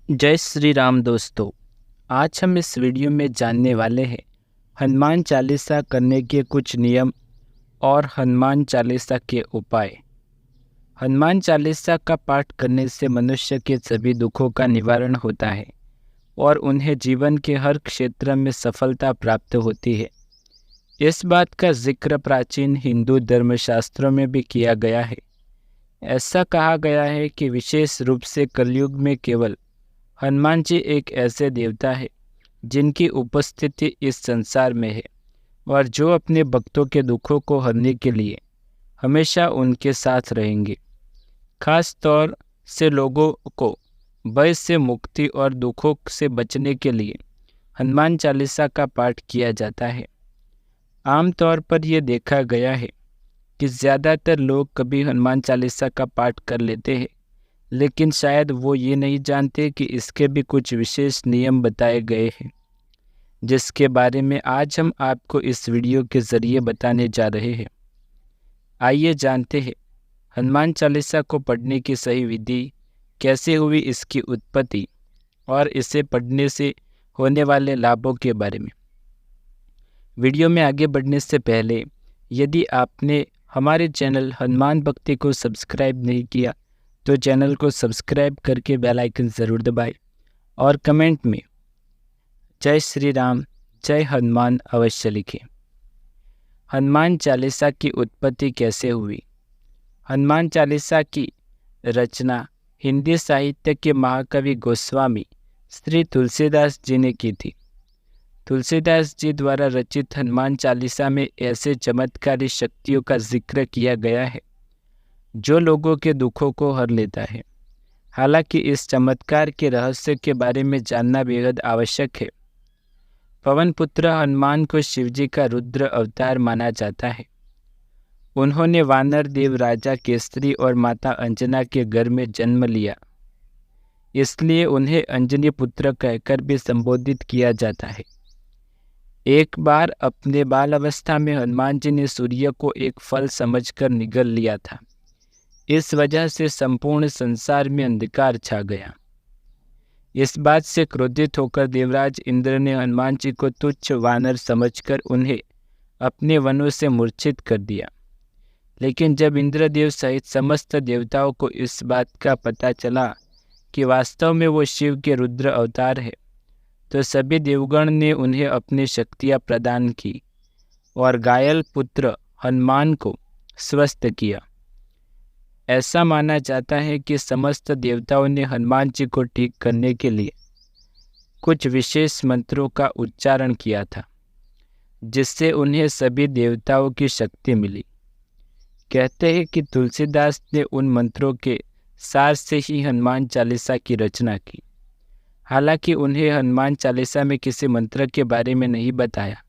जय श्री राम दोस्तों। आज हम इस वीडियो में जानने वाले हैं हनुमान चालीसा करने के कुछ नियम और हनुमान चालीसा के उपाय। हनुमान चालीसा का पाठ करने से मनुष्य के सभी दुखों का निवारण होता है और उन्हें जीवन के हर क्षेत्र में सफलता प्राप्त होती है। इस बात का जिक्र प्राचीन हिंदू धर्मशास्त्रों में भी किया गया है। ऐसा कहा गया है कि विशेष रूप से कलयुग में केवल हनुमान जी एक ऐसे देवता है जिनकी उपस्थिति इस संसार में है और जो अपने भक्तों के दुखों को हरने के लिए हमेशा उनके साथ रहेंगे। खास तौर से लोगों को भय से मुक्ति और दुखों से बचने के लिए हनुमान चालीसा का पाठ किया जाता है। आमतौर पर यह देखा गया है कि ज़्यादातर लोग कभी हनुमान चालीसा का पाठ कर लेते हैं, लेकिन शायद वो ये नहीं जानते कि इसके भी कुछ विशेष नियम बताए गए हैं, जिसके बारे में आज हम आपको इस वीडियो के ज़रिए बताने जा रहे हैं। आइए जानते हैं हनुमान चालीसा को पढ़ने की सही विधि, कैसे हुई इसकी उत्पत्ति और इसे पढ़ने से होने वाले लाभों के बारे में। वीडियो में आगे बढ़ने से पहले यदि आपने हमारे चैनल हनुमान भक्ति को सब्सक्राइब नहीं किया तो चैनल को सब्सक्राइब करके बेल आइकन ज़रूर दबाएं और कमेंट में जय श्री राम जय हनुमान अवश्य लिखें। हनुमान चालीसा की उत्पत्ति कैसे हुई? हनुमान चालीसा की रचना हिंदी साहित्य के महाकवि गोस्वामी श्री तुलसीदास जी ने की थी। तुलसीदास जी द्वारा रचित हनुमान चालीसा में ऐसे चमत्कारी शक्तियों का जिक्र किया गया है जो लोगों के दुखों को हर लेता है। हालांकि इस चमत्कार के रहस्य के बारे में जानना बेहद आवश्यक है। पवन पुत्र हनुमान को शिवजी का रुद्र अवतार माना जाता है। उन्होंने वानर देव राजा केसरी और माता अंजना के घर में जन्म लिया, इसलिए उन्हें अंजनी पुत्र कहकर भी संबोधित किया जाता है। एक बार अपने बाल अवस्था में हनुमान जी ने सूर्य को एक फल समझकर निगल लिया था। इस वजह से संपूर्ण संसार में अंधकार छा गया। इस बात से क्रोधित होकर देवराज इंद्र ने हनुमान जी को तुच्छ वानर समझकर उन्हें अपने वनों से मूर्छित कर दिया। लेकिन जब इंद्रदेव सहित समस्त देवताओं को इस बात का पता चला कि वास्तव में वो शिव के रुद्र अवतार है, तो सभी देवगण ने उन्हें अपनी शक्तियाँ प्रदान की और घायल पुत्र हनुमान को स्वस्थ किया। ऐसा माना जाता है कि समस्त देवताओं ने हनुमान जी को ठीक करने के लिए कुछ विशेष मंत्रों का उच्चारण किया था, जिससे उन्हें सभी देवताओं की शक्ति मिली। कहते हैं कि तुलसीदास ने उन मंत्रों के सार से ही हनुमान चालीसा की रचना की। हालांकि उन्हें हनुमान चालीसा में किसी मंत्र के बारे में नहीं बताया,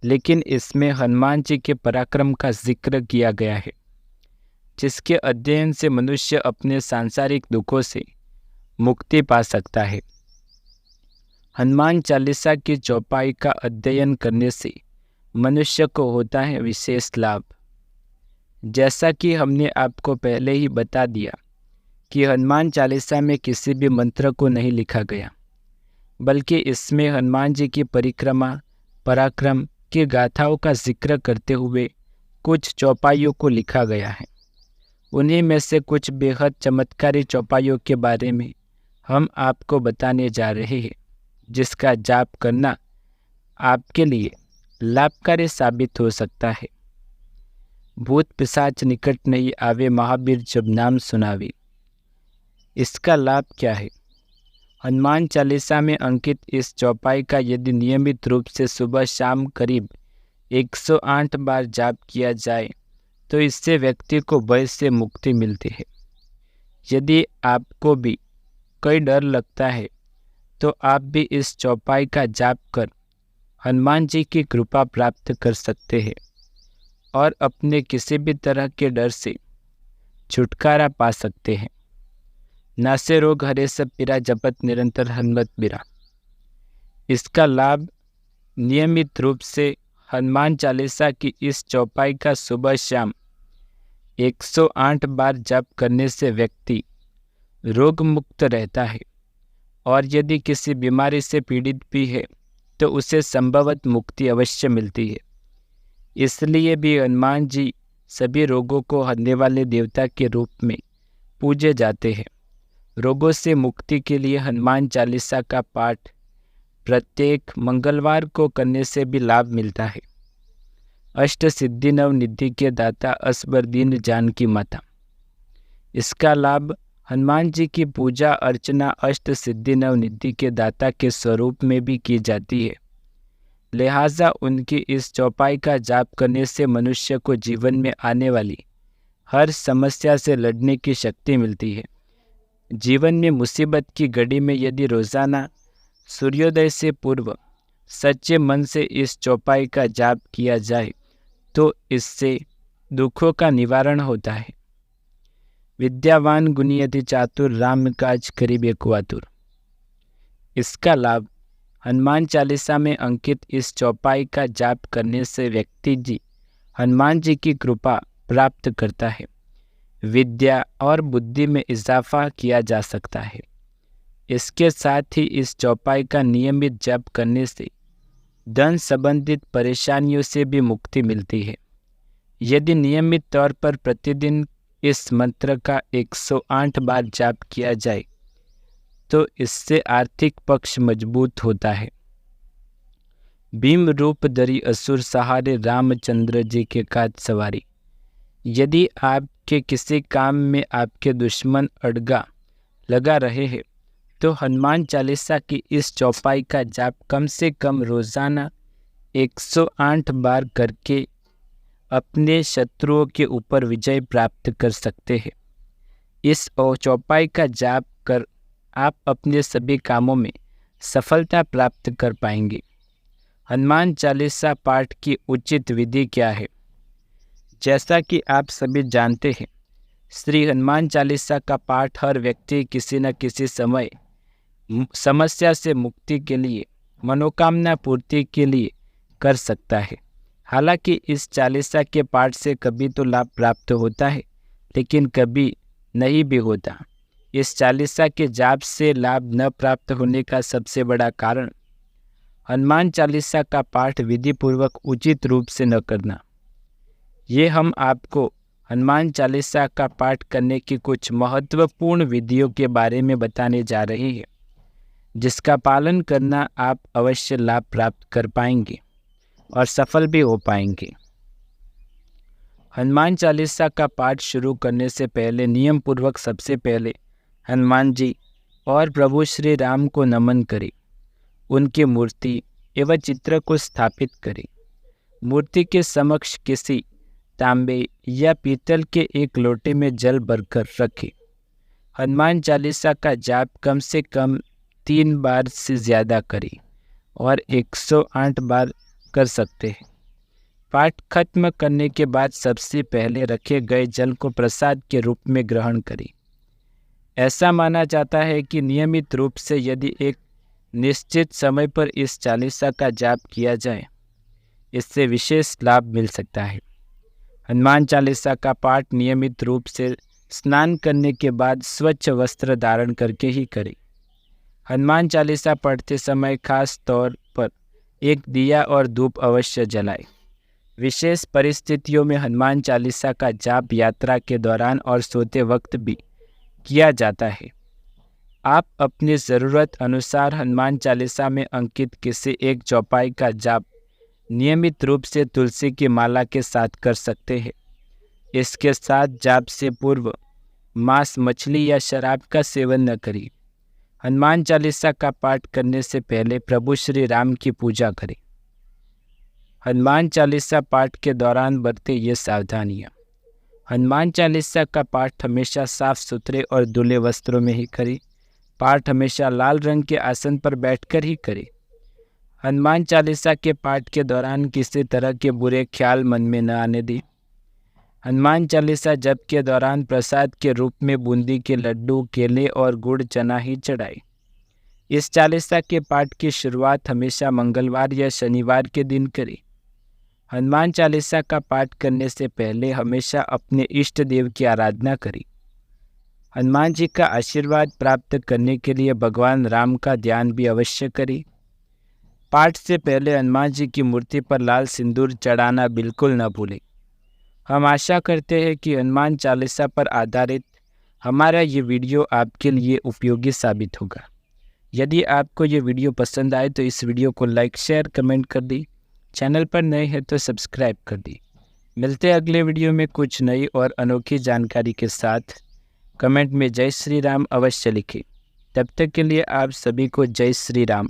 लेकिन इसमें हनुमान जी के पराक्रम का जिक्र किया गया है, जिसके अध्ययन से मनुष्य अपने सांसारिक दुखों से मुक्ति पा सकता है। हनुमान चालीसा की चौपाई का अध्ययन करने से मनुष्य को होता है विशेष लाभ। जैसा कि हमने आपको पहले ही बता दिया कि हनुमान चालीसा में किसी भी मंत्र को नहीं लिखा गया, बल्कि इसमें हनुमान जी की परिक्रमा पराक्रम की गाथाओं का जिक्र करते हुए कुछ चौपाइयों को लिखा गया है। उन्हीं में से कुछ बेहद चमत्कारी चौपाइयों के बारे में हम आपको बताने जा रहे हैं, जिसका जाप करना आपके लिए लाभकारी साबित हो सकता है। भूत पिशाच निकट नहीं आवे, महावीर जब नाम सुनावे। इसका लाभ क्या है? हनुमान चालीसा में अंकित इस चौपाई का यदि नियमित रूप से सुबह शाम करीब 108 बार जाप किया जाए तो इससे व्यक्ति को भय से मुक्ति मिलती है। यदि आपको भी कोई डर लगता है तो आप भी इस चौपाई का जाप कर हनुमान जी की कृपा प्राप्त कर सकते हैं और अपने किसी भी तरह के डर से छुटकारा पा सकते हैं। नासे रोग हरे सब पीरा, जपत निरंतर हनुमत बीरा। इसका लाभ नियमित रूप से हनुमान चालीसा की इस चौपाई का सुबह शाम 108 बार जाप करने से व्यक्ति रोग मुक्त रहता है और यदि किसी बीमारी से पीड़ित भी है तो उसे संभवतः मुक्ति अवश्य मिलती है। इसलिए भी हनुमान जी सभी रोगों को हरने वाले देवता के रूप में पूजे जाते हैं। रोगों से मुक्ति के लिए हनुमान चालीसा का पाठ प्रत्येक मंगलवार को करने से भी लाभ मिलता है। अष्ट सिद्धि नव निधि के दाता असबर दीन जानकी माता। इसका लाभ हनुमान जी की पूजा अर्चना अष्ट सिद्धि नव निधि के दाता के स्वरूप में भी की जाती है। लिहाजा उनकी इस चौपाई का जाप करने से मनुष्य को जीवन में आने वाली हर समस्या से लड़ने की शक्ति मिलती है। जीवन में मुसीबत की घड़ी में यदि रोजाना सूर्योदय से पूर्व सच्चे मन से इस चौपाई का जाप किया जाए तो इससे दुखों का निवारण होता है। विद्यावान गुणी अति चातुर राम काज करिबे को आतुर। इसका लाभ हनुमान चालीसा में अंकित इस चौपाई का जाप करने से व्यक्ति जी हनुमान जी की कृपा प्राप्त करता है। विद्या और बुद्धि में इजाफा किया जा सकता है। इसके साथ ही इस चौपाई का नियमित जाप करने से धन संबंधित परेशानियों से भी मुक्ति मिलती है। यदि नियमित तौर पर प्रतिदिन इस मंत्र का 108 बार जाप किया जाए तो इससे आर्थिक पक्ष मजबूत होता है। भीम रूप धरी असुर सहारे रामचंद्र जी के काज सवारी। यदि आपके किसी काम में आपके दुश्मन अड़गा लगा रहे हैं तो हनुमान चालीसा की इस चौपाई का जाप कम से कम रोजाना 108 बार करके अपने शत्रुओं के ऊपर विजय प्राप्त कर सकते हैं। इस चौपाई का जाप कर आप अपने सभी कामों में सफलता प्राप्त कर पाएंगे। हनुमान चालीसा पाठ की उचित विधि क्या है? जैसा कि आप सभी जानते हैं, श्री हनुमान चालीसा का पाठ हर व्यक्ति किसी न किसी समय समस्या से मुक्ति के लिए, मनोकामना पूर्ति के लिए कर सकता है। हालांकि इस चालीसा के पाठ से कभी तो लाभ प्राप्त होता है, लेकिन कभी नहीं भी होता। इस चालीसा के जाप से लाभ न प्राप्त होने का सबसे बड़ा कारण हनुमान चालीसा का पाठ विधि पूर्वक उचित रूप से न करना। ये हम आपको हनुमान चालीसा का पाठ करने की कुछ महत्वपूर्ण विधियों के बारे में बताने जा रहे हैं, जिसका पालन करना आप अवश्य लाभ प्राप्त कर पाएंगे और सफल भी हो पाएंगे। हनुमान चालीसा का पाठ शुरू करने से पहले नियम पूर्वक सबसे पहले हनुमान जी और प्रभु श्री राम को नमन करें। उनकी मूर्ति एवं चित्र को स्थापित करें। मूर्ति के समक्ष किसी तांबे या पीतल के एक लोटे में जल भरकर रखें। हनुमान चालीसा का जाप कम से कम 3 बार से ज़्यादा करें और 108 बार कर सकते हैं। पाठ खत्म करने के बाद सबसे पहले रखे गए जल को प्रसाद के रूप में ग्रहण करें। ऐसा माना जाता है कि नियमित रूप से यदि एक निश्चित समय पर इस चालीसा का जाप किया जाए, इससे विशेष लाभ मिल सकता है। हनुमान चालीसा का पाठ नियमित रूप से स्नान करने के बाद स्वच्छ वस्त्र धारण करके ही करें। हनुमान चालीसा पढ़ते समय खास तौर पर एक दिया और धूप अवश्य जलाएं। विशेष परिस्थितियों में हनुमान चालीसा का जाप यात्रा के दौरान और सोते वक्त भी किया जाता है। आप अपनी ज़रूरत अनुसार हनुमान चालीसा में अंकित किसी एक चौपाई का जाप नियमित रूप से तुलसी की माला के साथ कर सकते हैं। इसके साथ जाप से पूर्व मांस, मछली या शराब का सेवन न करें। हनुमान चालीसा का पाठ करने से पहले प्रभु श्री राम की पूजा करें। हनुमान चालीसा पाठ के दौरान बरतें ये सावधानियाँ। हनुमान चालीसा का पाठ हमेशा साफ सुथरे और धुले वस्त्रों में ही करें। पाठ हमेशा लाल रंग के आसन पर बैठकर ही करें। हनुमान चालीसा के पाठ के दौरान किसी तरह के बुरे ख्याल मन में न आने दें। हनुमान चालीसा जप के दौरान प्रसाद के रूप में बूंदी के लड्डू, केले और गुड़ चना ही चढ़ाएं। इस चालीसा के पाठ की शुरुआत हमेशा मंगलवार या शनिवार के दिन करें। हनुमान चालीसा का पाठ करने से पहले हमेशा अपने इष्ट देव की आराधना करें। हनुमान जी का आशीर्वाद प्राप्त करने के लिए भगवान राम का ध्यान भी अवश्य करें। पाठ से पहले हनुमान जी की मूर्ति पर लाल सिंदूर चढ़ाना बिल्कुल न भूलें। हम आशा करते हैं कि हनुमान चालीसा पर आधारित हमारा ये वीडियो आपके लिए उपयोगी साबित होगा। यदि आपको ये वीडियो पसंद आए तो इस वीडियो को लाइक, शेयर, कमेंट कर दी। चैनल पर नए हैं तो सब्सक्राइब कर दी। मिलते हैं अगले वीडियो में कुछ नई और अनोखी जानकारी के साथ। कमेंट में जय श्री राम अवश्य लिखें। तब तक के लिए आप सभी को जय श्री राम।